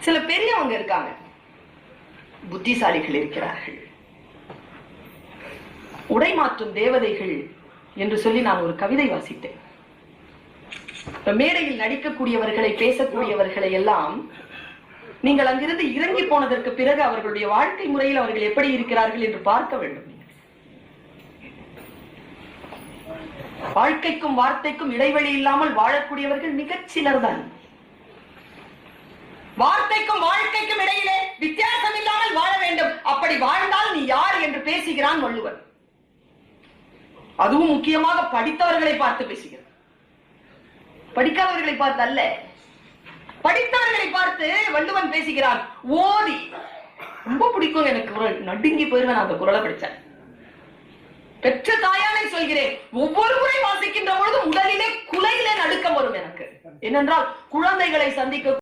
சில பெரியவங்க இருக்காங்க, புத்திசாலிகள் இருக்கிறார்கள். உடை மாற்றும் தேவதைகள் என்று சொல்லி நான் ஒரு கவிதை வாசித்தேன். மேடையில் நடிக்கக்கூடியவர்களை, பேசக்கூடியவர்களை எல்லாம் நீங்கள் அங்கிருந்து இறங்கி போனதற்கு பிறகு அவர்களுடைய வாழ்க்கை முறையில் அவர்கள் எப்படி இருக்கிறார்கள் என்று பார்க்க வேண்டும். வாழ்க்கைக்கும் வார்த்தைக்கும் இடைவெளி இல்லாமல் வாழக்கூடியவர்கள் மிகச் சிலர் தான். வார்த்தைக்கும் வாழ்க்கைக்கும் இடையிலே வித்தியாசம் இல்லாமல் வாழ வேண்டும். அப்படி வாழ்ந்தால் நீ யார் என்று பேசுகிறான் வள்ளுவன். அதுவும் முக்கியமாக படித்தவர்களை பார்த்து பேசுகிறார், படிக்காதவர்களை பார்த்து அல்ல. படித்தவர்களை பார்த்து வள்ளுவன் பேசுகிறான். ஓதி ரொம்ப பிடிக்கும் எனக்கு, குரல் நடுங்கி போயிருவேன் அந்த குரலை படிச்சேன். பெற்ற தாயானை சொல்கிறேன், ஒவ்வொரு முறை வாசிக்கின்ற பொழுது உடலிலே குலையிலே நடுக்கம் வரும் எனக்கு. ஏனென்றால் குழந்தைகளை சந்திக்க